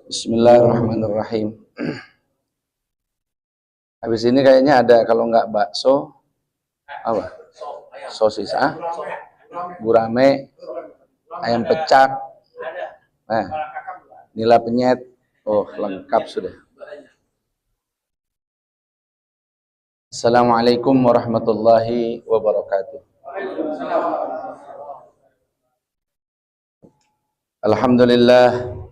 Bismillahirrahmanirrahim. Habis ini kayaknya ada, kalau nggak bakso, apa? Sosis, gurame, ayam pecak, nah, nila penyet. Oh, lengkap sudah. Assalamualaikum warahmatullahi wabarakatuh. Alhamdulillah.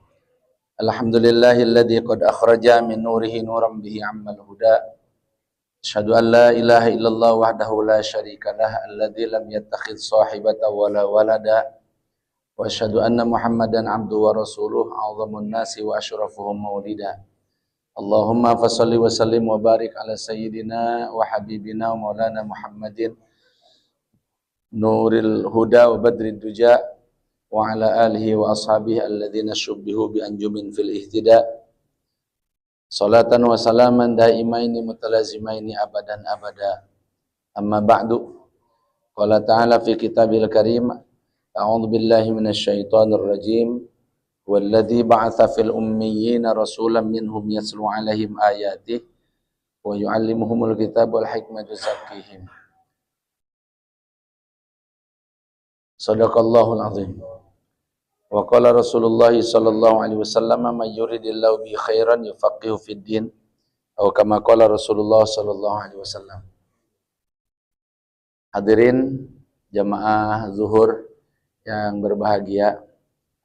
Alhamdulillahilladzi qad akhraja min nurihi nuran bihi ammal huda. Asyhadu an la ilaha illallah wahdahu la syarikalah alladzi lam yattakhidz sahibatan wala walada. Wa asyhadu anna Muhammadan abduhu wa rasuluh a'zamun nasi wa asyrafuhum maulida. Allahumma fashalli wa sallim wa barik ala sayyidina wa habibina wa maulana Muhammadin nuril huda wa badrid duja wa ala alihi wa ashabihi alladzina syubbihu bi anjumin fil ihtida. Salatan wa salaman daimaini mutalazimaini abadan abada. Amma ba'du. Qala ta'ala fi kitabil karim, a'udzu billahi minasyaitonir rajim. Walladzi ba'atsa fil ummiyina rasulan minhum yatlu 'alaihim ayatihi wa yu'allimuhumul kitaba wal hikmata wa yuzakkihim. Shadaqallahul azim. Wa qala Rasulullah sallallahu alaihi wasallam, may yuridillahu bi khairan yufaqihu fid din, atau kama qala Rasulullah sallallahu alaihi wasallam. Hadirin jamaah zuhur yang berbahagia,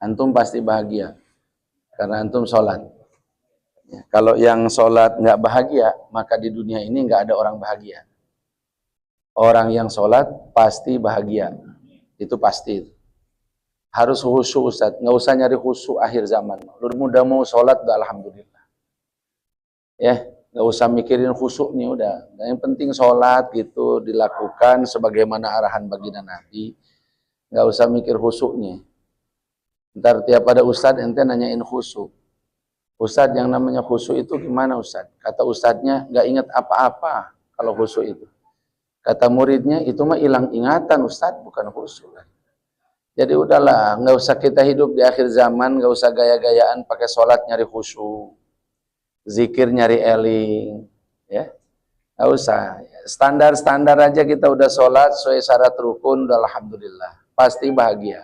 antum pasti bahagia karena antum sholat. Kalau yang sholat nggak bahagia, maka di dunia ini nggak ada orang bahagia. Orang yang sholat pasti bahagia, itu pasti. Harus khusyuk Ustaz, nggak usah nyari khusyuk akhir zaman. Lu mudah mau sholat udah alhamdulillah. Ya, nggak usah mikirin khusyuknya udah. Yang penting sholat gitu dilakukan sebagaimana arahan baginda Nabi. Nggak usah mikir khusyuknya. Ntar tiap ada Ustaz ente nanyain khusyuk. Ustaz, yang namanya khusyuk itu gimana Ustaz? Kata Ustaznya nggak ingat apa-apa kalau khusyuk itu. Kata muridnya itu mah hilang ingatan Ustaz, bukan khusyuk. Jadi udahlah, nggak usah kita hidup di akhir zaman, nggak usah gaya-gayaan pakai sholat nyari khusyuk, zikir nyari eling, ya, nggak usah. Standar-standar aja kita udah sholat sesuai syarat rukun, udah alhamdulillah, pasti bahagia.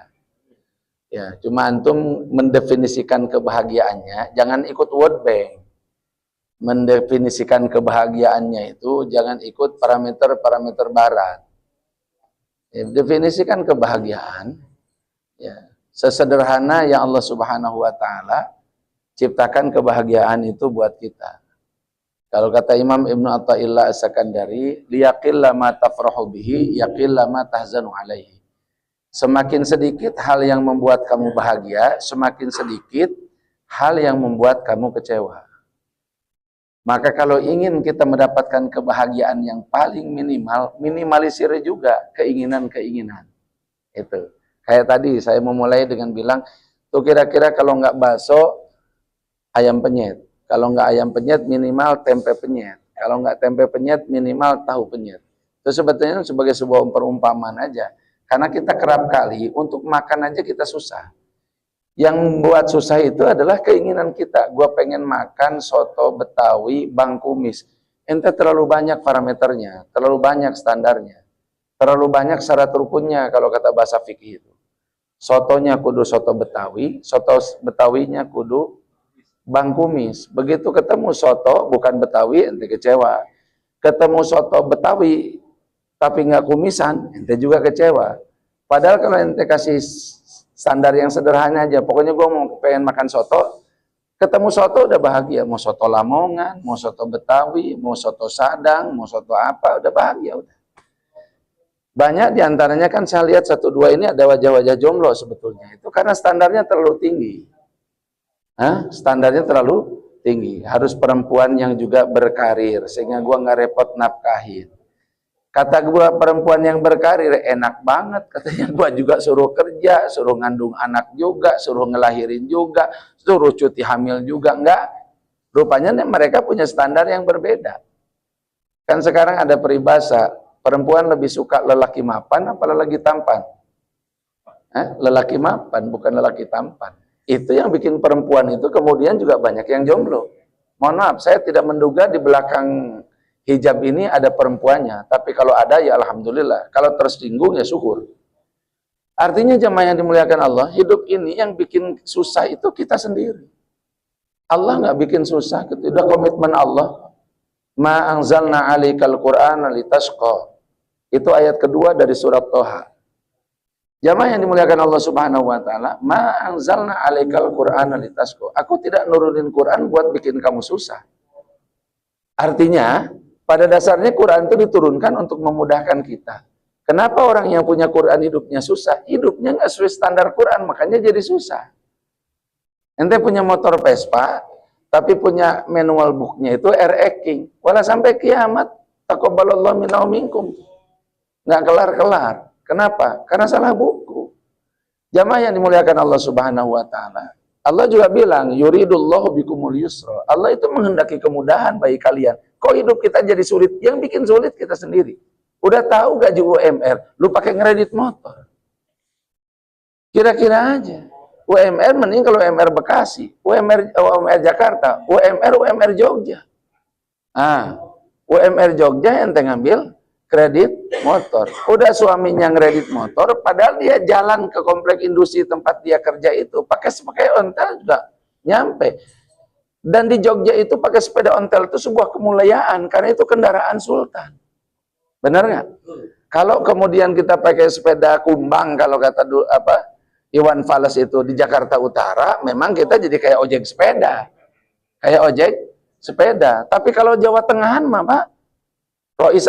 Ya, cuma antum mendefinisikan kebahagiaannya, jangan ikut World Bank. Mendefinisikan kebahagiaannya itu jangan ikut parameter-parameter barat. Ya, definisikan kebahagiaan. Ya, sesederhana yang Allah Subhanahu wa taala ciptakan kebahagiaan itu buat kita. Kalau kata Imam Ibnu Athaillah As-Sakandari, liyaqilla ma tafrahu bihi yaqilla ma tahzanu alaihi. Semakin sedikit hal yang membuat kamu bahagia, semakin sedikit hal yang membuat kamu kecewa. Maka kalau ingin kita mendapatkan kebahagiaan yang paling minimal, minimalisir juga keinginan-keinginan. Itu. Kayak tadi saya memulai dengan bilang, tuh kira-kira kalau nggak bakso, ayam penyet. Kalau nggak ayam penyet, minimal tempe penyet. Kalau nggak tempe penyet, minimal tahu penyet. Itu sebetulnya sebagai sebuah perumpamaan aja. Karena kita kerap kali untuk makan aja kita susah. Yang membuat susah itu adalah keinginan kita. Gua pengen makan soto Betawi Bang Kumis. Ente terlalu banyak parameternya, terlalu banyak standarnya. Terlalu banyak syarat rukunnya kalau kata bahasa fikih itu. Sotonya kudu soto Betawi, soto Betawinya kudu Bang Kumis. Begitu ketemu soto bukan Betawi, ente kecewa. Ketemu soto Betawi tapi nggak kumisan, ente juga kecewa. Padahal kalau ente kasih standar yang sederhana aja, pokoknya gue mau pengen makan soto, ketemu soto udah bahagia. Mau soto Lamongan, mau soto Betawi, mau soto Sadang, mau soto apa, udah bahagia udah. Banyak diantaranya kan saya lihat 1-2 ini ada wajah-wajah jomblo sebetulnya. Itu karena standarnya terlalu tinggi. Standarnya terlalu tinggi. Harus perempuan yang juga berkarir, sehingga gua nggak repot nafkahin. Kata gua perempuan yang berkarir enak banget. Katanya gua juga suruh kerja, suruh ngandung anak juga, suruh ngelahirin juga, suruh cuti hamil juga. Enggak. Rupanya mereka punya standar yang berbeda. Kan sekarang ada peribahasa, perempuan lebih suka lelaki mapan apa lelaki tampan? Lelaki mapan, bukan lelaki tampan. Itu yang bikin perempuan itu kemudian juga banyak yang jomblo. Mohon maaf, saya tidak menduga di belakang hijab ini ada perempuannya. Tapi kalau ada ya alhamdulillah. Kalau tersinggung ya syukur. Artinya jemaah yang dimuliakan Allah, hidup ini yang bikin susah itu kita sendiri. Allah nggak bikin susah, itu udah komitmen Allah. Ma anzalna 'alaikal Qur'ana litashqa. Itu ayat kedua dari surat Toha. Jamaah yang dimuliakan Allah Subhanahu wa taala, ma anzalna 'alaikal Qur'ana litashqa. Aku tidak nurunin Quran buat bikin kamu susah. Artinya, pada dasarnya Quran itu diturunkan untuk memudahkan kita. Kenapa orang yang punya Quran hidupnya susah? Hidupnya nggak sesuai standar Quran, makanya jadi susah. Ente punya motor Vespa, tapi punya manual booknya itu RX King. Walau sampai kiamat, taqabbalallahu minna wa minkum. Nggak kelar-kelar. Kenapa? Karena salah buku. Jamaah yang dimuliakan Allah Subhanahu wa taala. Allah juga bilang, yuridullahu bikumul yusra. Allah itu menghendaki kemudahan bagi kalian. Kok hidup kita jadi sulit? Yang bikin sulit kita sendiri. Udah tahu gaji UMR, lu pakai ngeredit motor. Kira-kira aja. UMR mending kalau UMR Bekasi, UMR Jakarta, UMR Jogja. UMR Jogja ente ngambil kredit motor. Udah suaminya ngeredit motor, padahal dia jalan ke komplek industri tempat dia kerja itu, pakai ontel juga nyampe. Dan di Jogja itu pakai sepeda ontel itu sebuah kemuliaan, karena itu kendaraan sultan. Benar nggak? Kalau kemudian kita pakai sepeda kumbang, kalau kata Iwan Fals itu di Jakarta Utara, memang kita jadi kayak ojek sepeda. Kayak ojek sepeda. Tapi kalau Jawa Tengahan mah Pak, Rois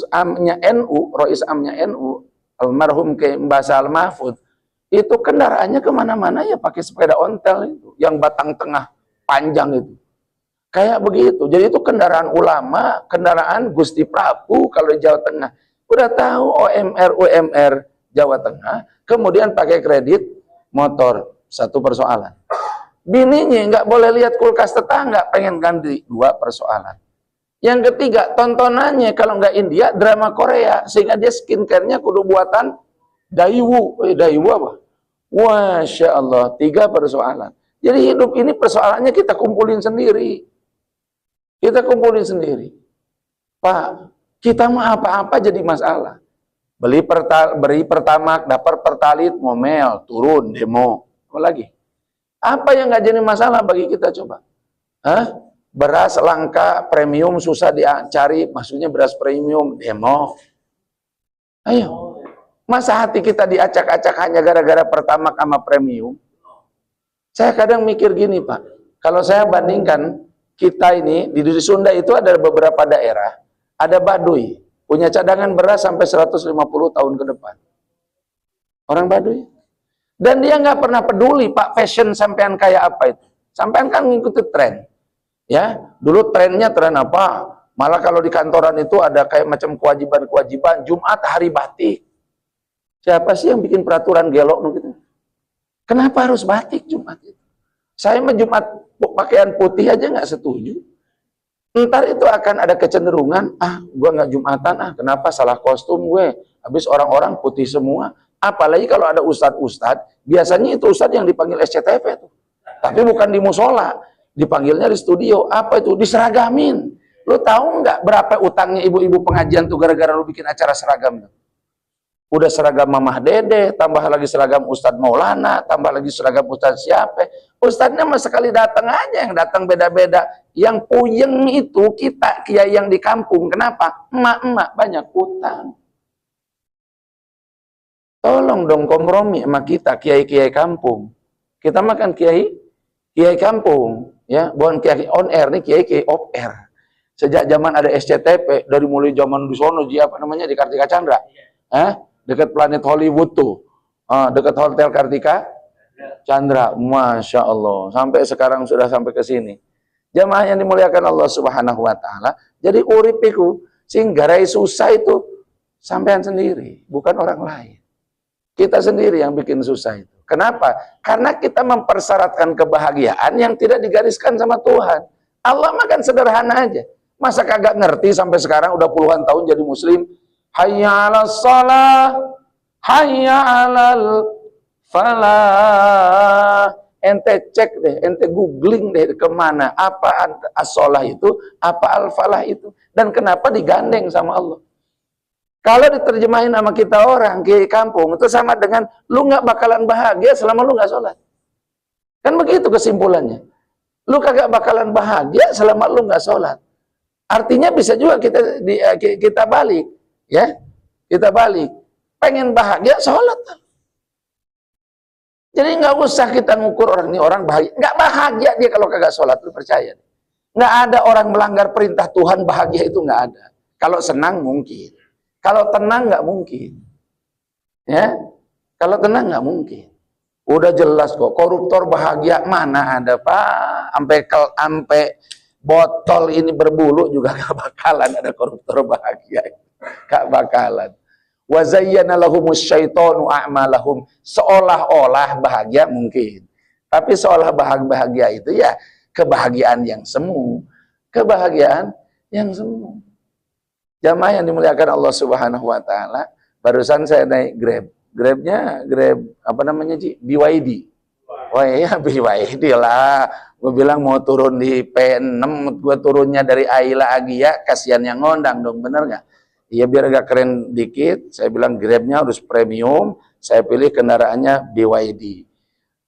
Amnya NU, almarhum ke Mbah Sal Mahfud, itu kendaraannya kemana-mana ya pakai sepeda ontel itu, yang batang tengah panjang itu. Kayak begitu. Jadi itu kendaraan ulama, kendaraan Gusti Prabu kalau di Jawa Tengah. Udah tahu UMR Jawa Tengah, kemudian pakai kredit motor. Satu persoalan. Bininya nggak boleh lihat kulkas tetangga, pengen ganti. Dua persoalan. Yang ketiga, tontonannya kalau nggak India, drama Korea. Sehingga dia skincare-nya kudu buatan Daewoo. Daewoo apa? Masya Allah, tiga persoalan. Jadi hidup ini persoalannya kita kumpulin sendiri. Kita kumpulin sendiri. Pak, kita mah apa-apa jadi masalah. Beri pertamax, dapat pertalit, ngomel, turun, demo. Apa lagi? Apa yang nggak jadi masalah bagi kita coba? Beras langka, premium susah dicari, maksudnya beras premium, demo. Ayo. Masa hati kita diacak-acak hanya gara-gara pertamax sama premium? Saya kadang mikir gini Pak, kalau saya bandingkan kita ini, di Sunda itu ada beberapa daerah, ada Baduy, punya cadangan beras sampai 150 tahun ke depan. Orang Baduy. Dan dia nggak pernah peduli Pak, fashion sampean kayak apa itu. Sampean kan ngikuti tren. Ya, dulu trennya tren apa? Malah kalau di kantoran itu ada kayak macam kewajiban-kewajiban, Jumat hari batik. Siapa sih yang bikin peraturan gelok gitu? Kenapa harus batik Jumat itu? Saya mah Jumat pakaian putih aja nggak setuju. Ntar itu akan ada kecenderungan, gua nggak Jumatan, kenapa salah kostum gue? Habis orang-orang putih semua. Apalagi kalau ada ustadz-ustadz, biasanya itu ustadz yang dipanggil SCTV tuh. Tapi bukan di musola, dipanggilnya di studio. Apa itu? Diseragamin. Lu tahu nggak berapa utangnya ibu-ibu pengajian tuh gara-gara lu bikin acara seragam tuh? Udah seragam Mamah Dede, tambah lagi seragam Ustadz Maulana, tambah lagi seragam Ustadz siapa. Ustadznya mah sekali datang aja, yang datang beda-beda. Yang puyeng itu kita, kiai yang di kampung. Kenapa? Emak-emak banyak utang. Tolong dong kompromi sama kita, kiai-kiai kampung. Kita makan kiai kampung. Ya, bukan kiai on air, nih kiai off air. Sejak zaman ada SCTV, dari mulai zaman di sono, di Kartika Chandra. Dekat planet Hollywood tuh, dekat Hotel Kartika Chandra, Masya Allah, sampai sekarang sudah sampai ke sini. Jamaah yang dimuliakan Allah Subhanahu wa taala, jadi uripiku sing garai susah itu sampean sendiri, bukan orang lain. Kita sendiri yang bikin susah itu. Kenapa? Karena kita mempersyaratkan kebahagiaan yang tidak digariskan sama Tuhan. Allah makan sederhana aja. Masa kagak ngerti sampai sekarang udah puluhan tahun jadi muslim? Hayya 'alas shalah, hayya 'alal falah. ente cek deh, ente googling deh kemana, apa as-sholah itu, apa al-falah itu, dan kenapa digandeng sama Allah. Kalau diterjemahin sama kita orang di kampung, itu sama dengan lu nggak bakalan bahagia selama lu nggak sholat. Kan begitu kesimpulannya. Lu kagak bakalan bahagia selama lu nggak sholat. Artinya bisa juga kita balik, ya, kita balik. Pengen bahagia, sholat. Jadi nggak usah kita ngukur orang ini orang bahagia. Nggak bahagia dia kalau kagak sholat, lu percaya. Nggak ada orang melanggar perintah Tuhan bahagia itu nggak ada. Kalau senang mungkin. Kalau tenang nggak mungkin, ya. Kalau tenang nggak mungkin. Udah jelas kok, koruptor bahagia mana ada Pak? Sampai botol ini berbulu juga nggak bakalan ada koruptor bahagia, nggak bakalan. Wa zayyana lahumus syaitanu a'malahum, seolah-olah bahagia mungkin, tapi seolah bahagia itu ya kebahagiaan yang semu, kebahagiaan yang semu. Jamaah yang dimuliakan Allah Subhanahu wa taala, barusan saya naik Grab. Grabnya Grab apa namanya Ci? BYD. Oh iya BYD lah. Gue bilang mau turun di P6, gue turunnya dari Aila Agia, kasihan yang ngondang dong, bener nggak? Iya biar agak keren dikit, saya bilang Grabnya harus premium, saya pilih kendaraannya BYD.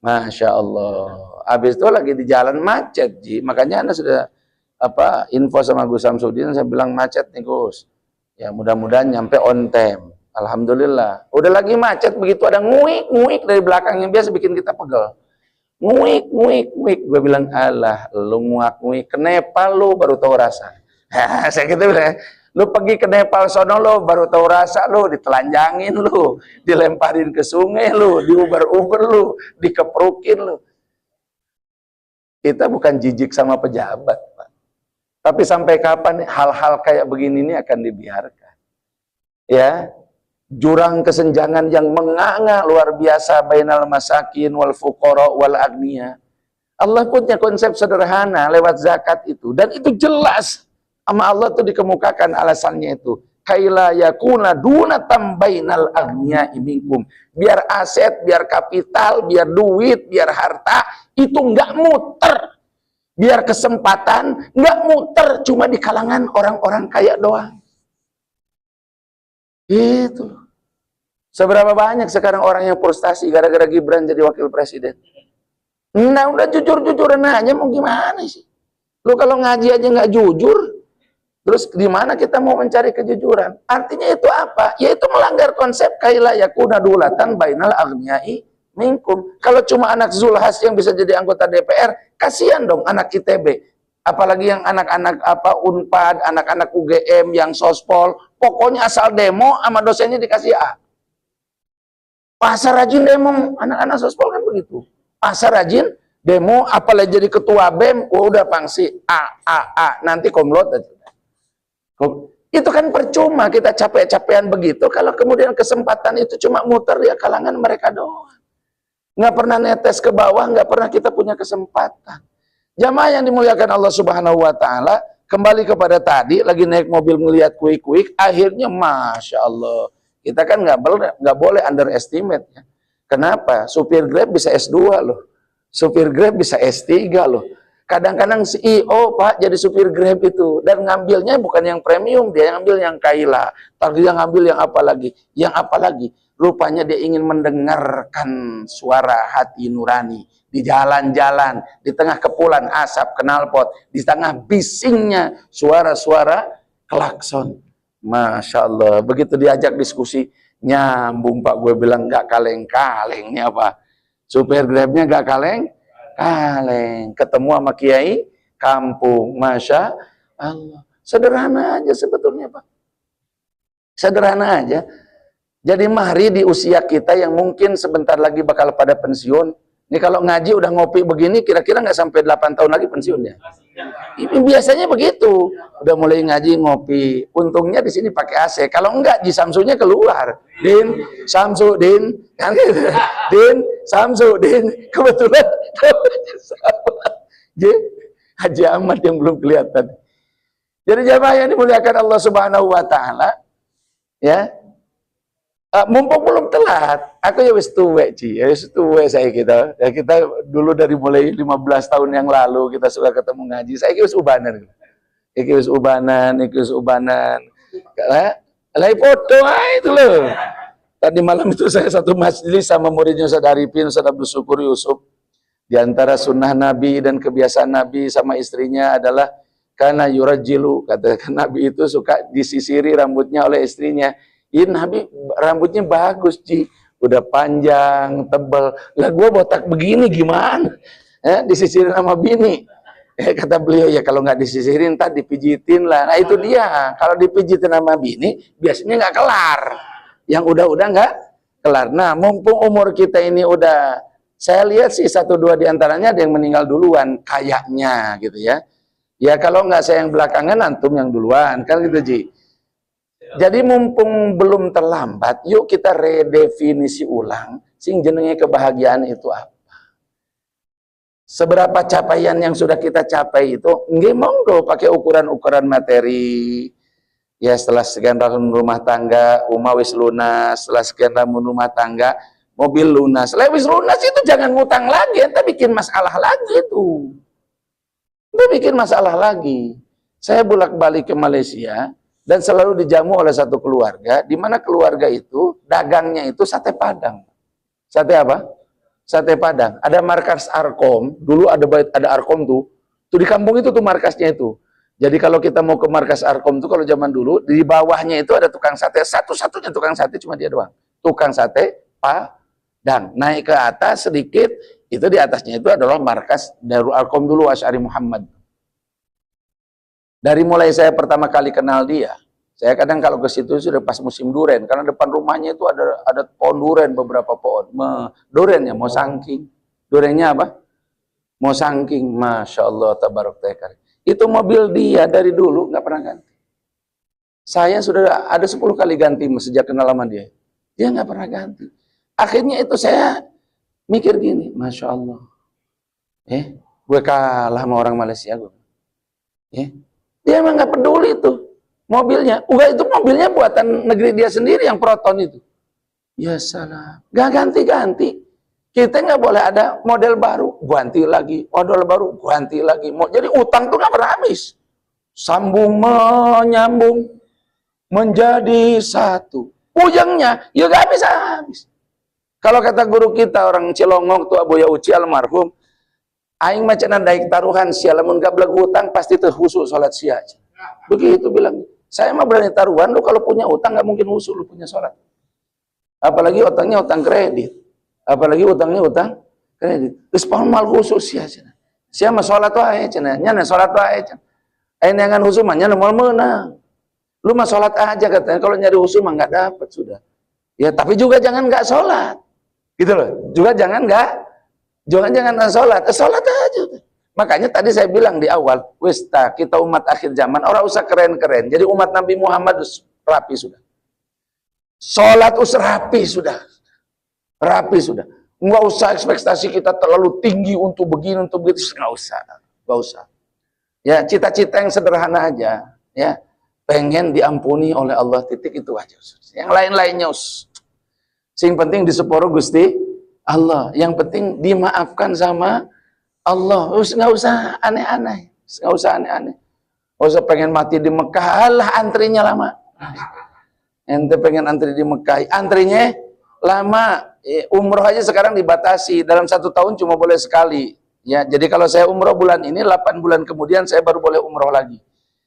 Masya Allah. Habis itu lagi di jalan macet, Ji. Makanya Anda sudah info sama Gus Samsudin, saya bilang macet nih Gus. Ya mudah-mudahan nyampe on time. Alhamdulillah. Udah lagi macet, begitu ada nguik dari belakang yang biasa bikin kita pegel. Nguik. Gue bilang, alah, lu nguik, ke Nepal lu baru tahu rasa. Saya gitu bilang, lu pergi ke Nepal sono lu baru tahu rasa, lu ditelanjangin lu, dilemparin ke sungai lu, diuber-uber lu, dikeprukin lu. Kita bukan jijik sama pejabat, Pak. Tapi sampai kapan hal-hal kayak begini ini akan dibiarkan? Ya, jurang kesenjangan yang menganga luar biasa bainal masakin wal fuqara wal agniya. Allah punya konsep sederhana lewat zakat itu, dan itu jelas sama Allah tuh dikemukakan alasannya itu. Kaila yakuna dunatam bainal agniya minkum. Biar aset, biar kapital, biar duit, biar harta itu nggak muter. Biar kesempatan nggak muter cuma di kalangan orang-orang kaya doang. Itu. Seberapa banyak sekarang orang yang frustasi gara-gara Gibran jadi wakil presiden? Nah udah jujur-jujuran aja, mau gimana sih? Lu kalau ngaji aja nggak jujur, terus di mana kita mau mencari kejujuran? Artinya itu apa? Yaitu melanggar konsep kaila yakuna dulatan bainal aghniyai minkum. Kalau cuma anak Zulhas yang bisa jadi anggota DPR, kasihan dong anak ITB. Apalagi yang anak-anak Unpad, anak-anak UGM yang sospol, pokoknya asal demo sama dosennya dikasih A. Pasar rajin demo, anak-anak sospol kan begitu. Pasar rajin demo, apalagi jadi ketua BEM, udah pangsi A, nanti komlot aja. Itu kan percuma kita capek-capean begitu kalau kemudian kesempatan itu cuma muter di kalangan mereka doang. Nggak pernah netes ke bawah, nggak pernah kita punya kesempatan. Jamaah yang dimuliakan Allah Subhanahu wa taala, kembali kepada tadi lagi naik mobil ngelihat kuik-kuik, akhirnya Masya Allah. Kita kan nggak boleh underestimate ya. Kenapa? Supir Grab bisa S2 loh. Supir Grab bisa S3 loh. Kadang-kadang CEO Pak jadi supir Grab itu, dan ngambilnya bukan yang premium, dia ngambil yang kaila. Tadi dia ngambil yang apa lagi? Yang apa lagi? Rupanya dia ingin mendengarkan suara hati nurani di jalan-jalan, di tengah kepulan asap knalpot, di tengah bisingnya suara-suara klakson. Masya Allah, begitu diajak diskusi, nyambung Pak, gue bilang nggak kaleng-kaleng nih apa? Supir Grabnya nggak kaleng-kaleng, ketemu sama kiai kampung, Masya Allah. Sederhana aja sebetulnya Pak, sederhana aja. Jadi mari di usia kita yang mungkin sebentar lagi bakal pada pensiun, ini kalau ngaji udah ngopi begini, kira-kira nggak sampai 8 tahun lagi pensiunnya. Ini biasanya begitu, udah mulai ngaji ngopi. Untungnya di sini pakai AC. Kalau enggak, Ji Samsunya keluar. Din, Samsudin, kan gitu. Din, Samsudin, kebetulan Haji Ahmad yang belum kelihatan. Jadi jamaah yang dimuliakan Allah Subhanahu wa taala, ya. Mumpung belum telat, aku ya wis tuwek Ci, ya wis tuwek saya kita. Ya kita dulu dari mulai 15 tahun yang lalu kita sudah ketemu ngaji. Saya wis ubanan. Iki wis ubanan, iki wis ubanan. Lah foto itu loh. Tadi malam itu saya satu majelis sama muridnya Ustaz Arifin, Ustaz Abdul Syukur Yusuf. Di antara sunnah Nabi dan kebiasaan Nabi sama istrinya adalah karena yurajilu, katakan Nabi itu suka disisiri rambutnya oleh istrinya. Ini Nabi rambutnya bagus, Ci. Udah panjang, tebal. Lah gua botak begini gimana? Disisirin sama bini. Kata beliau, ya kalau nggak disisirin ntar dipijitin lah. Nah itu dia, kalau dipijitin sama bini biasanya nggak kelar. Yang udah nggak kelar. Nah mumpung umur kita ini udah, saya lihat sih 1-2 diantaranya ada yang meninggal duluan kayaknya gitu ya. Ya kalau nggak saya yang belakangan, antum yang duluan kan gitu Ji. Jadi mumpung belum terlambat, yuk kita redefinisi ulang sing jenenge kebahagiaan itu apa. Seberapa capaian yang sudah kita capai itu, nggih monggo pakai ukuran-ukuran materi. Ya setelah sekian tahun rumah tangga, rumah wis lunas, setelah sekian tahun rumah tangga, mobil lunas. Setelah wis lunas itu jangan ngutang lagi, ente bikin masalah lagi itu. Ente bikin masalah lagi. Saya bolak-balik ke Malaysia dan selalu dijamu oleh satu keluarga, di mana keluarga itu dagangnya itu sate Padang. Sate apa? Sate Padang. Ada markas Arkom, dulu ada Arkom tuh di kampung itu tuh markasnya itu. Jadi kalau kita mau ke markas Arkom tuh kalau zaman dulu, di bawahnya itu ada tukang sate, satu-satunya tukang sate cuma dia doang. Tukang sate Padang. Naik ke atas sedikit, itu di atasnya itu adalah markas Darul Arkom dulu, Asy'ari Muhammad. Dari mulai saya pertama kali kenal dia, saya kadang kalau ke situ sudah pas musim duren, karena depan rumahnya itu ada pohon duren, beberapa pohon. Durennya mau sangking. Durennya apa? Mau sangking. Masya Allah, tabarok tekar. Itu mobil dia dari dulu nggak pernah ganti. Saya sudah ada 10 kali ganti sejak kenal sama dia. Dia nggak pernah ganti. Akhirnya itu saya mikir gini, Masya Allah. Gue kalah sama orang Malaysia gue. Dia emang nggak peduli tuh. Mobilnya, itu mobilnya buatan negeri dia sendiri yang Proton itu. Ya salah, gak ganti-ganti. Kita nggak boleh ada model baru, ganti lagi, model baru, ganti lagi. Jadi utang tuh nggak pernah habis. Sambung menyambung menjadi satu. Ujungnya, ya gak habis-habis. Kalau kata guru kita orang Cilongok tuh Abuya Uci almarhum, aing macan daik taruhan sia lamun gablek hutang pasti teu husu salat sia. Begitu bilang. Saya mah berani taruhan, lu kalau punya utang nggak mungkin usul lu punya sholat. Apalagi utangnya utang kredit. Apalagi utangnya utang kredit. Terus mal khusus ya cenah. Sia mah sholat wae cenah. Nya sholat wae cenah. Ayeuna ngan husu mah nya moal meunang. Lu mah sholat aja katanya. Kalau nyari husu mah nggak dapat sudah. Ya tapi juga jangan nggak sholat. Gitu loh. Juga jangan sholat. Sholat aja udah. Makanya tadi saya bilang di awal, kita umat akhir zaman, orang usah keren-keren. Jadi umat Nabi Muhammad rapi sudah. Sholat rapi sudah. Rapi sudah. Nggak usah ekspektasi kita terlalu tinggi untuk begini, untuk begitu. Nggak usah. Ya, cita-cita yang sederhana aja. Ya, pengen diampuni oleh Allah, titik itu aja. Yang lain-lainnya, sing penting diseporo Gusti Allah. Yang penting dimaafkan sama Allah. Nggak usah aneh-aneh. Nggak usah aneh-aneh. Nggak usah pengen mati di Mekah. Alah, antrinya lama. Ente pengen antri di Mekah. Antrinya lama. Umroh aja sekarang dibatasi. Dalam 1 tahun cuma boleh sekali. Ya, jadi kalau saya umroh bulan ini, 8 bulan kemudian saya baru boleh umroh lagi.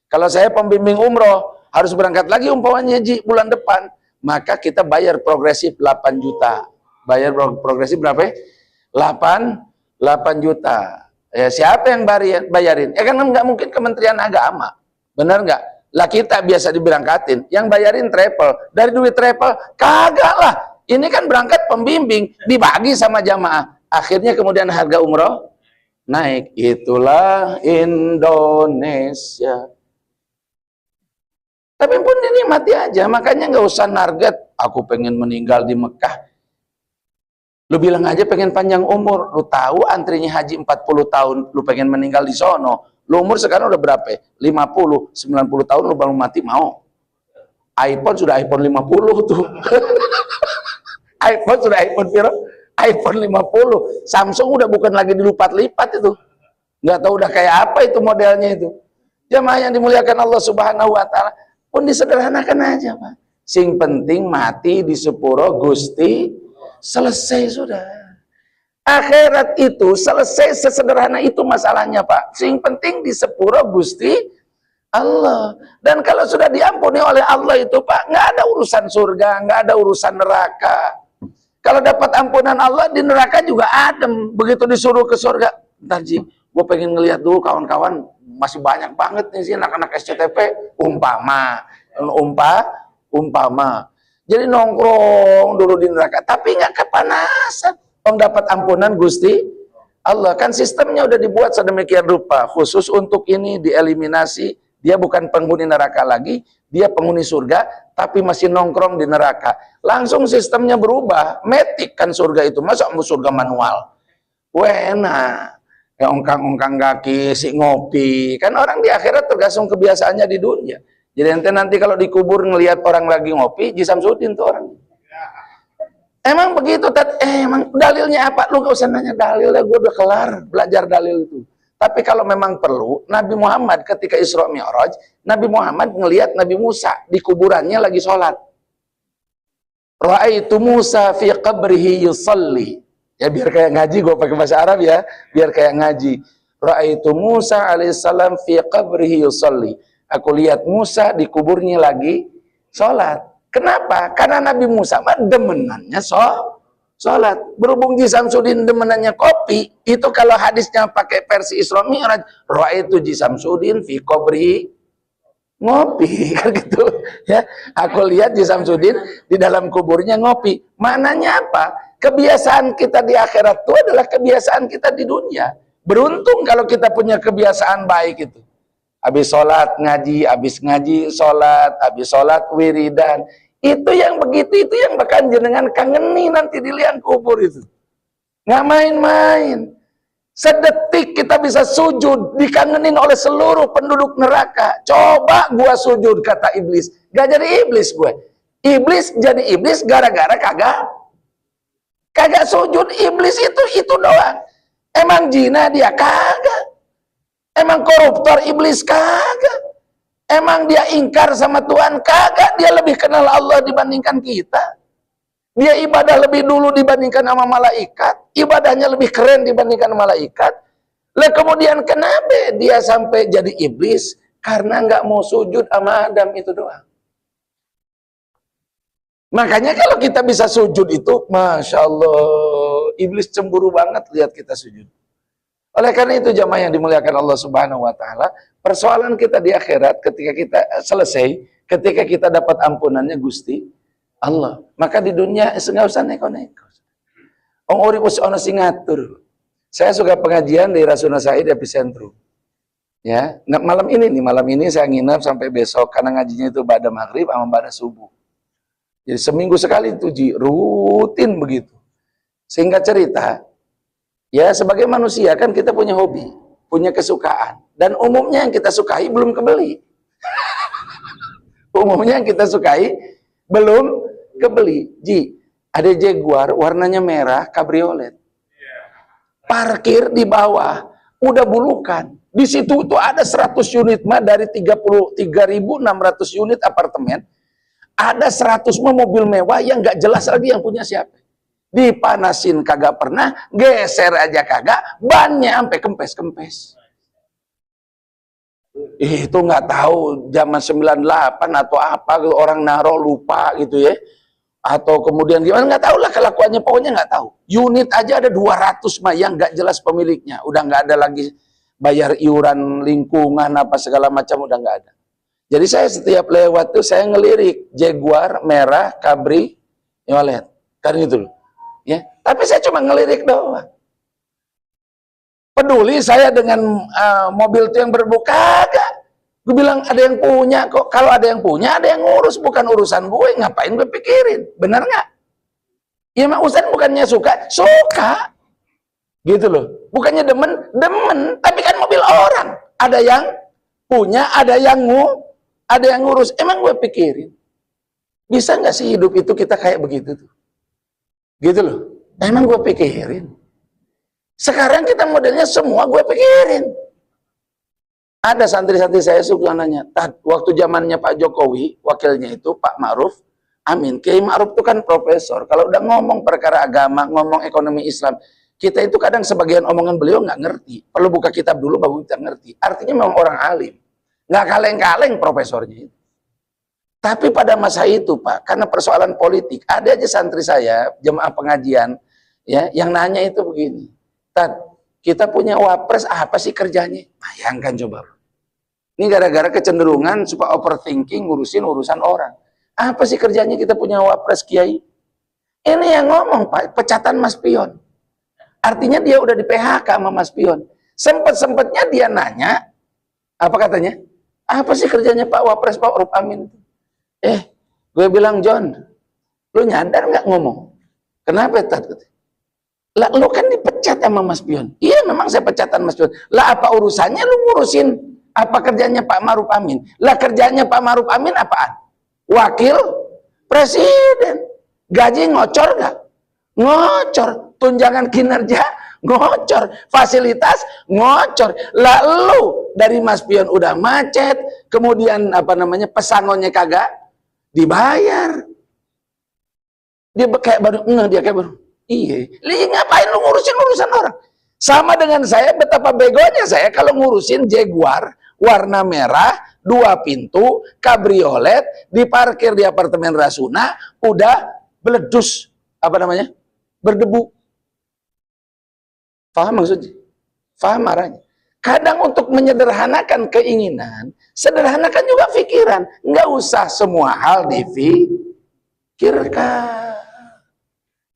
Kalau saya pembimbing umroh, harus berangkat lagi umpamanya bulan depan. Maka kita bayar progresif 8 juta. Bayar progresif berapa? 8 juta. Ya, siapa yang bayarin? Ya kan nggak mungkin Kementerian Agama. Benar nggak? Lah kita biasa diberangkatin. Yang bayarin travel. Dari duit travel, kagak lah. Ini kan berangkat pembimbing. Dibagi sama jamaah. Akhirnya kemudian harga umroh naik. Itulah Indonesia. Tapi pun dinikmati aja. Makanya nggak usah target. Aku pengen meninggal di Mekah. Lu bilang aja pengen panjang umur. Lu tahu antrinya haji 40 tahun. Lu pengen meninggal di sono. Lu umur sekarang udah berapa? 50, 90 tahun lu baru mati mau. iPhone sudah iPhone 50 tuh. iPhone sudah iPhone piro? iPhone 50. Samsung udah bukan lagi dilipat-lipat itu. Nggak tahu udah kayak apa itu modelnya itu. Jamaah yang dimuliakan Allah Subhanahu wa taala, pun disederhanakan aja, Pak. Sing penting mati di sepuro Gusti, selesai sudah. Akhirat itu selesai sesederhana itu masalahnya, Pak. Sing penting di sepuro Gusti Allah. Dan kalau sudah diampuni oleh Allah itu, Pak, nggak ada urusan surga, nggak ada urusan neraka. Kalau dapat ampunan Allah, di neraka juga adem. Begitu disuruh ke surga, ntar Ji, gue pengen ngelihat dulu kawan-kawan, masih banyak banget nih sih anak-anak SCTP, umpama. Jadi nongkrong dulu di neraka, tapi nggak kepanasan. Om dapat ampunan Gusti Allah. Kan sistemnya udah dibuat sedemikian rupa, khusus untuk ini dieliminasi. Dia bukan penghuni neraka lagi, dia penghuni surga, tapi masih nongkrong di neraka. Langsung sistemnya berubah, metik kan surga itu, masa mau surga manual? Wena, ya ongkang-ongkang kaki, si ngopi. Kan orang di akhirat tergantung kebiasaannya di dunia. Jadi nanti kalau dikubur ngelihat orang lagi ngopi, Ji Samsudin tuh orang. Emang begitu, emang dalilnya apa? Lu gak usah nanya dalilnya, gue udah kelar belajar dalil itu. Tapi kalau memang perlu, Nabi Muhammad ketika Isra Mi'raj, Nabi Muhammad ngelihat Nabi Musa di kuburannya lagi sholat. Ra'aitu Musa fi qabrihi yusalli. Ya biar kayak ngaji, gue pakai bahasa Arab ya, biar kayak ngaji. Ra'aitu Musa alaihissalam fi qabrihi yusalli. Aku lihat Musa di kuburnya lagi sholat. Kenapa? Karena Nabi Musa mah demenannya sholat. Berhubung Ji Samsudin demenannya kopi, itu kalau hadisnya pakai versi Isra Mi'raj, ra'aitu Ji Samsudin fi qabri ngopi, kan gitu ya. Aku lihat Ji Samsudin di dalam kuburnya ngopi. Maknanya apa? Kebiasaan kita di akhirat itu adalah kebiasaan kita di dunia. Beruntung kalau kita punya kebiasaan baik itu. Habis sholat ngaji, habis ngaji sholat, habis sholat wiridan. Itu yang begitu, itu yang bahkan jenengan kangeni nanti di liang kubur itu. Nggak main-main. Sedetik kita bisa sujud, dikangenin oleh seluruh penduduk neraka. Coba gua sujud, kata iblis. Gak jadi iblis gue. Iblis jadi iblis gara-gara kagak sujud. Iblis itu doang. Emang jina dia kagak. Emang koruptor iblis kagak. Emang dia ingkar sama Tuhan kagak. Dia lebih kenal Allah dibandingkan kita. Dia ibadah lebih dulu dibandingkan sama malaikat. Ibadahnya lebih keren dibandingkan malaikat. Lah kemudian kenapa dia sampai jadi iblis? Karena nggak mau sujud sama Adam itu doang. Makanya kalau kita bisa sujud itu, Masya Allah, iblis cemburu banget lihat kita sujud. Oleh karena itu jamaah yang dimuliakan Allah Subhanahu wa taala, persoalan kita di akhirat ketika kita selesai, ketika kita dapat ampunannya Gusti Allah, maka di dunia enggak usah neko-neko. Wong urip wis ana sing ngatur. Saya suka pengajian di Rasuna Said Epicentrum. Ya, nah, malam ini saya nginap sampai besok karena ngajinya itu pada maghrib sama pada subuh. Jadi seminggu sekali itu rutin begitu. Singkat cerita, ya sebagai manusia kan kita punya hobi, punya kesukaan. Dan umumnya yang kita sukai belum kebeli. Umumnya yang kita sukai belum kebeli. Ji, ada Jaguar warnanya merah, kabriolet. Parkir di bawah, udah bulukan. Di situ tuh ada 100 unit mah dari 33.600 unit apartemen. Ada 100 mah mobil mewah yang nggak jelas lagi yang punya siapa. Dipanasin kagak pernah, geser aja kagak, bannya sampai kempes-kempes. Itu nggak tahu zaman 98 atau apa orang naruh lupa gitu ya. Atau kemudian gimana nggak tahu lah kelakuannya, pokoknya nggak tahu. Unit aja ada 200 mah yang nggak jelas pemiliknya, udah nggak ada lagi bayar iuran lingkungan apa segala macam, udah nggak ada. Jadi saya setiap lewat tuh saya ngelirik Jaguar merah kabriolet kan gitu loh. Ya, tapi saya cuma ngelirik doang. Peduli saya dengan mobil itu yang berbuka kagak. Gue bilang ada yang punya kok. Kalau ada yang punya, ada yang ngurus, bukan urusan gue. Ngapain gue pikirin? Benar nggak? Ya mak Ustaz bukannya suka, suka. Gitu loh. Bukannya demen, tapi kan mobil orang. Ada yang punya, ada yang ngurus. Emang gue pikirin. Bisa nggak sih hidup itu kita kayak begitu tuh? Gitu loh. Emang gue pikirin. Sekarang kita modelnya semua gue pikirin. Ada santri-santri saya suka nanya, waktu zamannya Pak Jokowi, wakilnya itu Pak Ma'ruf Amin. Kiai Ma'ruf itu kan profesor. Kalau udah ngomong perkara agama, ngomong ekonomi Islam, kita itu kadang sebagian omongan beliau nggak ngerti. Perlu buka kitab dulu baru kita ngerti. Artinya memang orang alim. Nggak kaleng-kaleng profesornya itu. Tapi pada masa itu Pak, karena persoalan politik, ada aja santri saya, jemaah pengajian, ya, yang nanya itu begini, kita punya wapres, apa sih kerjanya? Bayangkan coba. Ini gara-gara kecenderungan supaya overthinking ngurusin urusan orang. Apa sih kerjanya kita punya wapres Kiai? Ini yang ngomong Pak, pecatan Mas Pion. Artinya dia udah di PHK sama Mas Pion. Sempet-sempetnya dia nanya, apa katanya? Apa sih kerjanya Pak Wapres Pak Ma'ruf Amin? Gue bilang, John, lu nyadar nggak ngomong? Kenapa tadi? Lah, lu kan dipecat sama Mas Pion. Iya, memang saya pecatan Mas Pion. Lah, apa urusannya lu ngurusin apa kerjanya Pak Ma'ruf Amin? Lah, kerjanya Pak Ma'ruf Amin apaan? Wakil Presiden. Gaji ngocor nggak? Ngocor. Tunjangan kinerja ngocor. Fasilitas ngocor. Lah, lu dari Mas Pion udah macet, kemudian apa namanya pesangonnya kagak dibayar. Dia kayak baru dia kayak baru. Iya, ngapain lu ngurusin urusan orang? Sama dengan saya, betapa begonya saya kalau ngurusin Jaguar warna merah, 2 pintu, kabriolet, diparkir di apartemen Rasuna, udah beledus, apa namanya? Berdebu. Paham maksudnya? Paham arahnya? Kadang untuk menyederhanakan keinginan, sederhanakan juga pikiran. Nggak usah semua hal dipikirkan.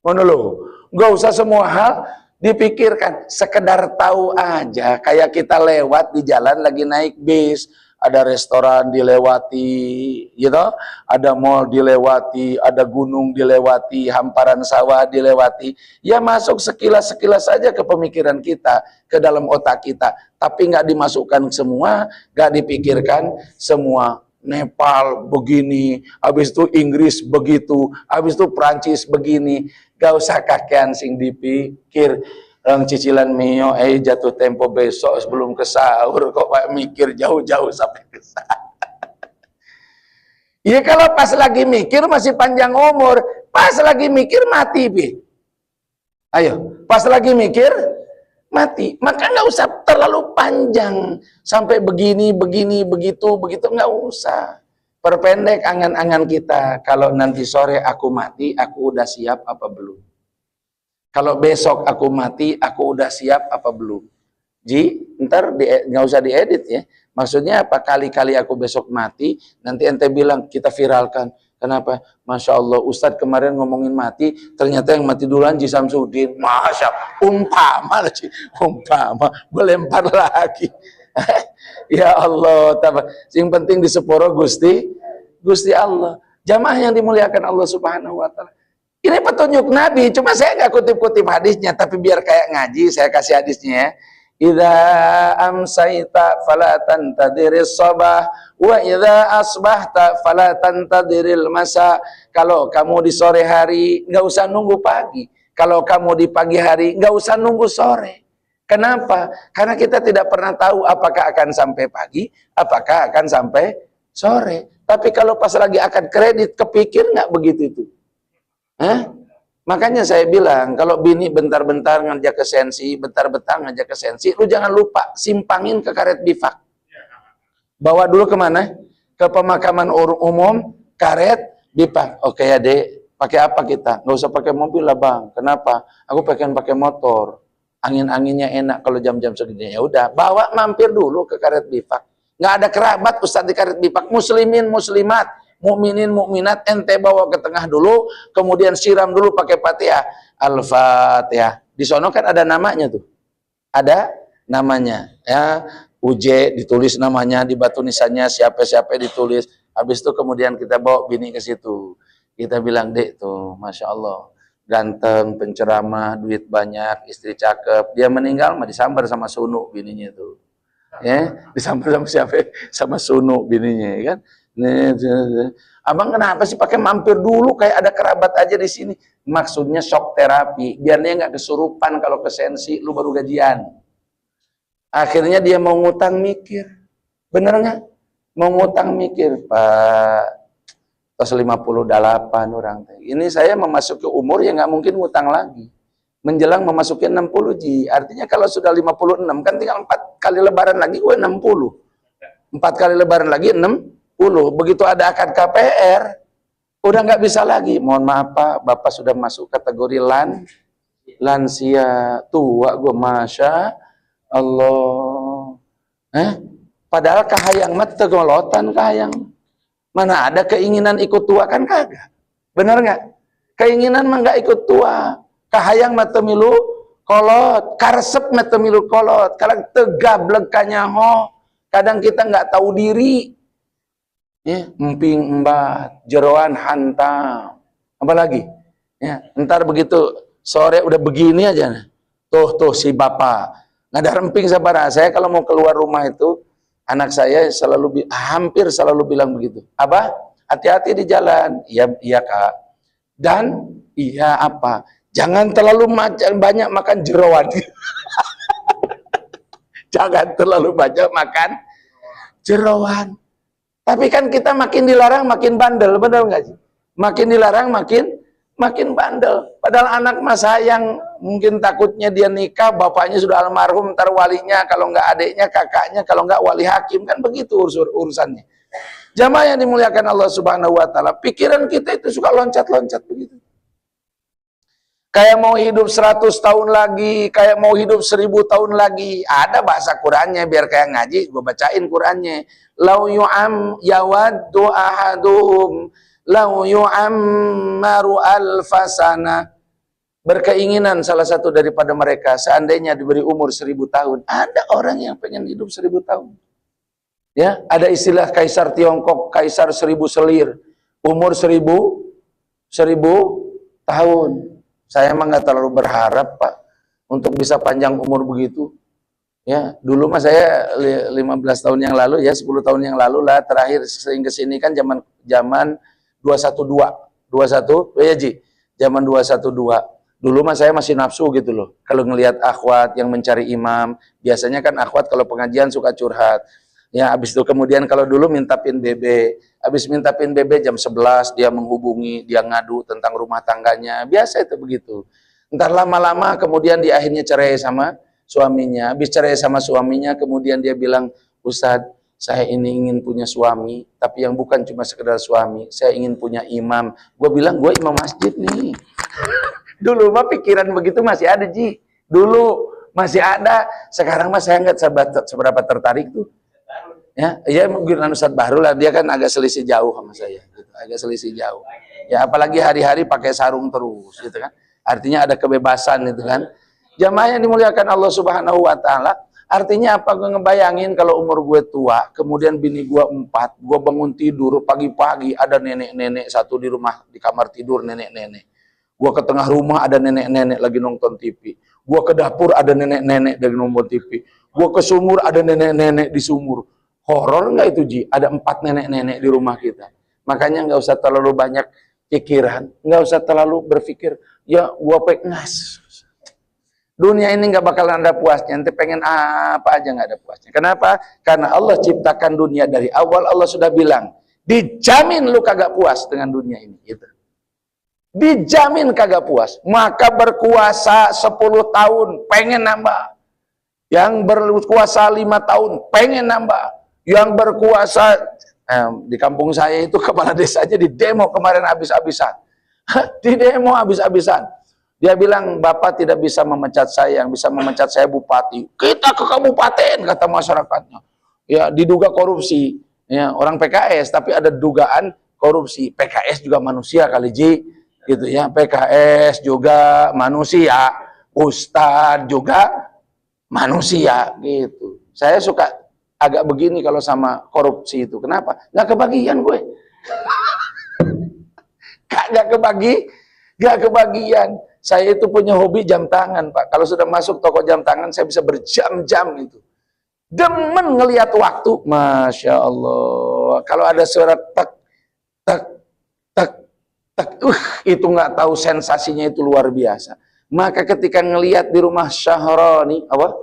Monolog. Nggak usah semua hal dipikirkan. Sekedar tahu aja. Kayak kita lewat di jalan lagi naik bis. Ada restoran dilewati, gitu. Ada mall dilewati, ada gunung dilewati, hamparan sawah dilewati. Ya masuk sekilas-sekilas saja ke pemikiran kita, ke dalam otak kita. Tapi nggak dimasukkan semua, nggak dipikirkan semua. Nepal begini, habis itu Inggris begitu, habis itu Prancis begini. Gak usah kakean sing dipikir. Orang cicilan mio, jatuh tempo besok sebelum ke sahur, kok Pak mikir jauh-jauh sampai ke sahur. Ya kalau pas lagi mikir masih panjang umur, pas lagi mikir mati, Bi. Ayo, pas lagi mikir mati. Maka nggak usah terlalu panjang sampai begini, begitu, nggak usah. Perpendek angan-angan kita. Kalau nanti sore aku mati, aku udah siap apa belum? Kalau besok aku mati, aku udah siap apa belum? Ji, ntar nggak usah diedit ya. Maksudnya apa? Kali-kali aku besok mati, nanti ente bilang kita viralkan. Kenapa? Masya Allah, Ustadz kemarin ngomongin mati, ternyata yang mati duluan Ji Samsudin. Masya, umpama lah Ji, umpama, melempar lagi. Ya Allah, yang penting di Seporo Gusti Allah. Jamaah yang dimuliakan Allah Subhanahu Wa Taala. Ini petunjuk Nabi, cuma saya nggak kutip-kutip hadisnya, tapi biar kayak ngaji, saya kasih hadisnya ya. Idza amsayta fala tantadiris sabah wa idza asbahta fala tantadiril masa. Kalau kamu di sore hari nggak usah nunggu pagi. Kalau kamu di pagi hari nggak usah nunggu sore. Kenapa? Karena kita tidak pernah tahu apakah akan sampai pagi, apakah akan sampai sore. Tapi kalau pas lagi akan kredit, kepikir nggak begitu itu? Hah? Makanya saya bilang, kalau bini bentar-bentar ngajak ke sensi, bentar-bentar ngajak ke sensi, lu jangan lupa simpangin ke karet bifak. Bawa dulu kemana? Ke pemakaman umum, karet bifak. Oke ya dek, pakai apa kita? Nggak usah pakai mobil lah bang. Kenapa? Aku pengen pakai motor. Angin-anginnya enak kalau jam-jam segini. Ya udah, bawa mampir dulu ke karet bifak. Nggak ada kerabat Ustadz di karet bifak. Muslimin, muslimat, mukminin, mukminat, ente bawa ke tengah dulu, kemudian siram dulu pakai Fatihah. Al-Fatihah. Di sono kan ada namanya tuh. Ada namanya. Ya, UJ ditulis namanya, di batu nisannya siapa-siapa ditulis. Habis itu kemudian kita bawa bini ke situ. Kita bilang, "Dek tuh, Masya Allah, ganteng, penceramah, duit banyak, istri cakep. Dia meninggal mah disambar sama sunu bininya tuh." Ya, disambar sama siapa? Sama sunu bininya, kan? Abang kenapa sih pakai mampir dulu kayak ada kerabat aja di sini? Maksudnya shock terapi, biar dia nggak kesurupan kalau ke sensi, lu baru gajian. Akhirnya dia mau ngutang mikir, bener nggak? Mau ngutang mikir, Pak, tos 58 orang. Ini saya memasuki umur yang nggak mungkin ngutang lagi. Menjelang memasuki 60 Ji. Artinya kalau sudah 56 kan tinggal 4 kali lebaran lagi gue 60. 4 kali lebaran lagi 60. Begitu ada akad KPR udah nggak bisa lagi. Mohon maaf Pak, Bapak sudah masuk kategori lansia tua. Gue Masya Allah. Padahal kahayang mah tegolotan kahayang. Mana ada keinginan ikut tua kan kagak. Bener nggak? Keinginan mah nggak ikut tua. Kahayang mah temilu kolot, karesep mah temilu kolot. Kadang tegablek kanyaho. Kadang kita nggak tahu diri. Ya, emping embat, jeroan hantam. Apalagi? Ya, ntar begitu sore udah begini aja. Tuh si bapak. Nggak ada emping sabara. Saya kalau mau keluar rumah itu, anak saya hampir selalu bilang begitu. Abah, hati-hati di jalan. Iya Kak. Dan iya apa? Jangan terlalu banyak makan jeroan. Jangan terlalu banyak makan jeroan. Tapi kan kita makin dilarang makin bandel, benar nggak sih? Makin dilarang makin bandel. Padahal anak mas sayang, mungkin takutnya dia nikah, bapaknya sudah almarhum, ntar walinya, kalau nggak adiknya, kakaknya, kalau nggak wali hakim, kan begitu urusannya. Jamaah yang dimuliakan Allah Subhanahu Wa Taala, pikiran kita itu suka loncat-loncat begitu. Kayak mau hidup 100 tahun lagi, kayak mau hidup 1000 tahun lagi. Ada bahasa Qurannya, biar kayak ngaji, gue bacain Qurannya. Lau yu'am yawaddu ahaduhum lau yu'ammaru alfasana. Berkeinginan salah satu daripada mereka, seandainya diberi umur 1000 tahun. Ada orang yang pengen hidup 1000 tahun. Ya, ada istilah Kaisar Tiongkok, Kaisar 1000 selir. Umur 1000 tahun. Saya emang nggak terlalu berharap Pak untuk bisa panjang umur begitu. Ya, dulu mah saya 15 tahun yang lalu ya, 10 tahun yang lalu lah terakhir sering kesini kan zaman 212. Ya Ji, zaman 212. Dulu mah saya masih nafsu gitu loh. Kalau ngelihat akhwat yang mencari imam, biasanya kan akhwat kalau pengajian suka curhat. Ya, habis itu kemudian kalau dulu minta pin BB, habis minta pin BB jam 11 dia menghubungi, dia ngadu tentang rumah tangganya, biasa itu begitu. Entar lama-lama kemudian di akhirnya cerai sama suaminya, habis cerai sama suaminya kemudian dia bilang, Ustadz, saya ini ingin punya suami, tapi yang bukan cuma sekedar suami, saya ingin punya imam. Gue bilang, gue imam masjid nih. Dulu mah pikiran begitu masih ada Ji, dulu masih ada, sekarang mah saya nggak seberapa tertarik tuh. Ya mungkin Ustadz Bahrul lah, dia kan agak selisih jauh sama saya gitu. Agak selisih jauh ya, apalagi hari-hari pakai sarung terus gitu kan, artinya ada kebebasan gitu kan. Jamaah yang dimuliakan Allah Subhanahu Wa Taala, artinya apa? Gue ngebayangin kalau umur gue tua, kemudian bini gue 4, gue bangun tidur pagi-pagi ada nenek-nenek satu di rumah, di kamar tidur nenek-nenek, gue ke tengah rumah ada nenek-nenek lagi nonton TV, gue ke dapur ada nenek-nenek lagi nonton TV, gue ke sumur ada nenek-nenek di sumur. Horor nggak itu Ji? Ada 4 nenek-nenek di rumah kita. Makanya nggak usah terlalu banyak pikiran, nggak usah terlalu berpikir, ya gua pengas. Dunia ini nggak bakalan ada puasnya. Nanti pengen apa aja nggak ada puasnya. Kenapa? Karena Allah ciptakan dunia dari awal. Allah sudah bilang, dijamin lu kagak puas dengan dunia ini. Gitu. Dijamin kagak puas. Maka berkuasa 10 tahun, pengen nambah. Yang berkuasa 5 tahun, pengen nambah. Yang berkuasa di kampung saya itu kepala desanya di demo kemarin habis-habisan. Di demo habis-habisan. Dia bilang, Bapak tidak bisa memecat saya, yang bisa memecat saya bupati. Kita ke kabupaten, kata masyarakatnya. Ya, diduga korupsi. Ya, orang PKS, tapi ada dugaan korupsi. PKS juga manusia kali Ji. Gitu ya, PKS juga manusia. Ustadz juga manusia gitu. Saya suka agak begini kalau sama korupsi itu. Kenapa? Nggak kebagian gue. Nggak kebagian. Saya itu punya hobi jam tangan, Pak. Kalau sudah masuk toko jam tangan, saya bisa berjam-jam itu. Demen ngelihat waktu, Masya Allah. Kalau ada suara tek, tek, tek, tek, itu nggak tahu sensasinya itu luar biasa. Maka ketika ngelihat di rumah Syahrani, apa?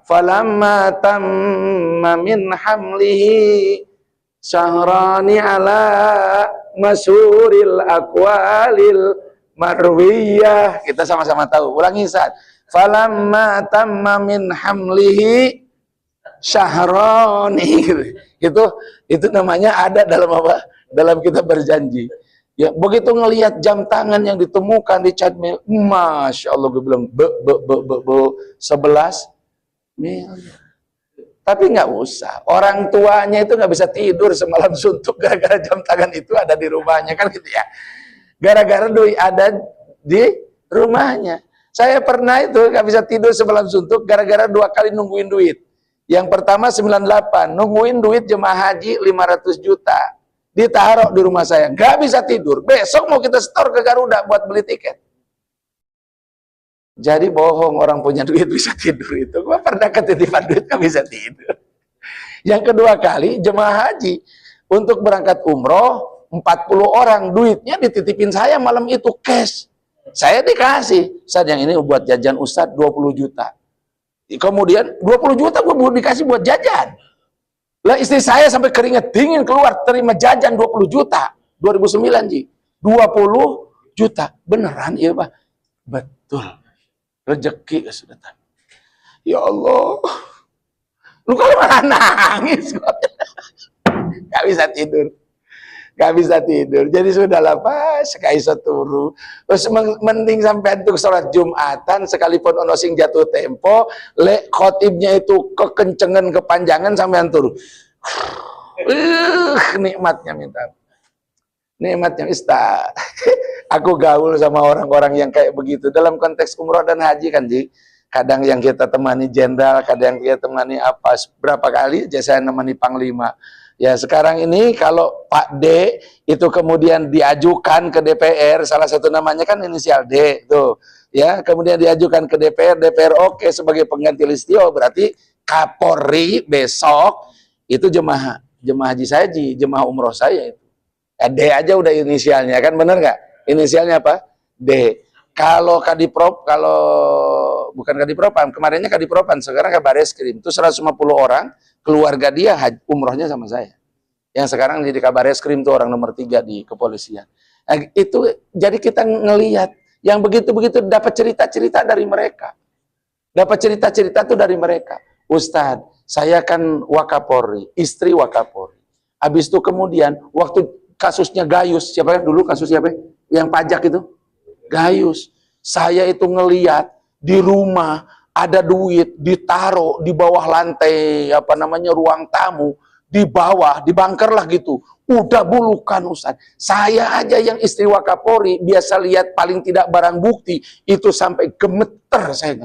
Falamma tamma min hamlihi Syahrani ala masyuril aqwalil marwiyah. Kita sama-sama tahu. Ulangi saat. Falamma tamma min hamlihi Syahrani. Itu namanya ada dalam apa? Dalam kita berjanji. Ya, begitu ngelihat jam tangan yang ditemukan di Cadmil, Masya Allah, gue bilang 11 miliar. Tapi nggak usah. Orang tuanya itu nggak bisa tidur semalam suntuk gara-gara jam tangan itu ada di rumahnya, kan gitu ya. Gara-gara duit ada di rumahnya. Saya pernah itu nggak bisa tidur semalam suntuk gara-gara 2 kali nungguin duit. Yang pertama 98, nungguin duit jemaah haji 500 juta. Ditaruh di rumah saya, nggak bisa tidur. Besok mau kita setor ke Garuda buat beli tiket. Jadi bohong orang punya duit bisa tidur itu. Gua pernah ketitipan duit nggak bisa tidur. Yang kedua kali jemaah haji untuk berangkat umroh 40 orang, duitnya dititipin saya malam itu cash. Saya dikasih, Ustaz yang ini buat jajan Ustaz 20 juta. Kemudian 20 juta gue dikasih buat jajan. Lah istri saya sampai keringet dingin keluar terima jajan 20 juta. 2009 Ji. 20 juta. Beneran iya Pak? Betul. Rezeki sudah tahu. Ya Allah. Lu kalau malah nangis. Gak bisa tidur. Gak bisa tidur. Jadi sudahlah Pak, sekaiso turu. Terus mending sampai untuk sholat Jumatan, sekalipun ono sing jatuh tempo, lek khotibnya itu kekencengan, kepanjangan sampai turu. Nikmatnya minta. Nikmatnya Ustaz. Aku gaul sama orang-orang yang kayak begitu. Dalam konteks umroh dan haji kan, Ji. Kadang yang kita temani jenderal, kadang yang kita temani apa. Berapa kali aja saya nemani panglima. Ya sekarang ini kalau Pak D itu kemudian diajukan ke DPR, salah satu namanya kan inisial D tuh, ya kemudian diajukan ke DPR, DPR oke sebagai pengganti Listio, berarti Kapolri besok itu jemaah haji saya, jemaah umroh saya itu. D aja udah inisialnya kan, bener nggak? Inisialnya apa? D. Kalau Kadiprop, kalau bukan Kadipropam, kemarinnya Kadipropam, sekarang Kabareskrim itu 150 orang. Keluarga dia umrohnya sama saya. Yang sekarang jadi kabar eskrim tuh orang nomor 3 di kepolisian. Nah, itu jadi kita ngelihat yang begitu-begitu dapat cerita-cerita dari mereka. Dapat cerita-cerita tuh dari mereka. Ustadz, saya kan Wakapolri, istri Wakapolri. Habis itu kemudian waktu kasusnya Gayus, siapa dulu kasus siapa? Yang pajak itu? Gayus. Saya itu ngelihat di rumah ada duit ditaruh di bawah lantai apa namanya ruang tamu, di bawah dibangker lah gitu, udah bulukan Ustaz. Saya aja yang istri Wakapolri biasa lihat paling tidak barang bukti itu sampai gemeter saya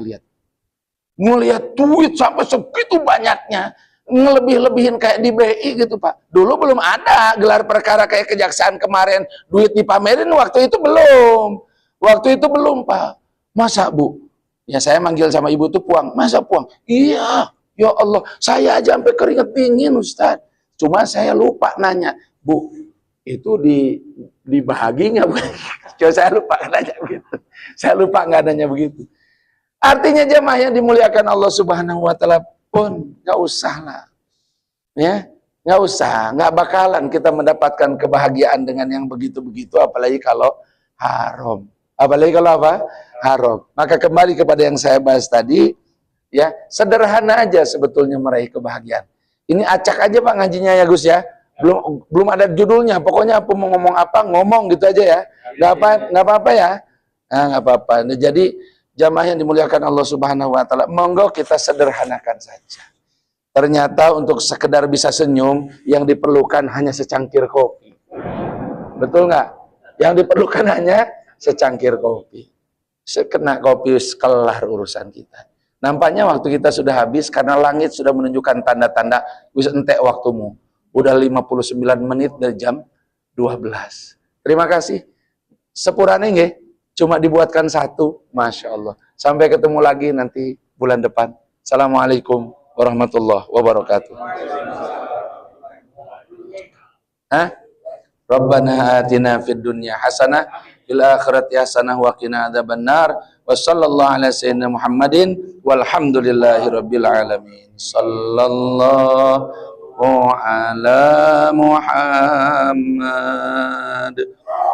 ngelihat duit sampai segitu banyaknya, ngelebih-lebihin kayak di BI gitu Pak. Dulu belum ada gelar perkara kayak kejaksaan kemarin duit dipamerin, waktu itu belum Pak. Masa Bu? Ya saya manggil sama ibu tuh Puang, masa Puang? Iya, ya Allah, saya aja sampai keringet dingin Ustaz. Cuma saya lupa nanya, Bu, itu dibahagi nggak Bu? Coba saya lupa nanya begitu. Saya lupa nggak nanya begitu. Artinya jemaah yang dimuliakan Allah Subhanahu Wa Taala pun nggak usah lah, ya nggak usah, nggak bakalan kita mendapatkan kebahagiaan dengan yang begitu-begitu, apalagi kalau haram. Apalagi kalau apa? Haram. Maka kembali kepada yang saya bahas tadi, ya sederhana aja sebetulnya meraih kebahagiaan. Ini acak aja Pak ngajinya ya Gus ya. Belum ada judulnya. Pokoknya apa mau ngomong apa ngomong gitu aja ya. Nggak apa-apa ya. Nah, nggak apa-apa. Nah, jadi jamaah yang dimuliakan Allah Subhanahu Wa Taala, monggo kita sederhanakan saja. Ternyata untuk sekedar bisa senyum yang diperlukan hanya secangkir kopi. Betul nggak? Yang diperlukan hanya secangkir kopi. Sekena kopi kelar urusan kita. Nampaknya waktu kita sudah habis karena langit sudah menunjukkan tanda-tanda wis entek waktumu. Udah 59 menit dari jam 12. Terima kasih. Sepurane nggih, cuma dibuatkan 1, Masya Allah. Sampai ketemu lagi nanti bulan depan. Assalamualaikum warahmatullahi wabarakatuh. warahmatullahi wabarakatuh. Rabbana atina fid dunya hasanah fil akhirati hasanah wa qina adzabannar. Wa sallallahu ala sayyidina Muhammadin walhamdulillahi rabbil alamin. Sallallahu ala Muhammad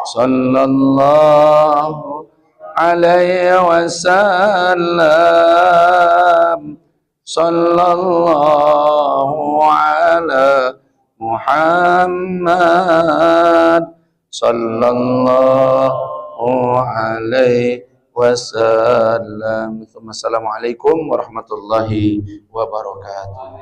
sallallahu alaihi wasallam. Sallallahu ala Muhammad sallallahu alaihi wasallam. Assalamualaikum warahmatullahi wabarakatuh.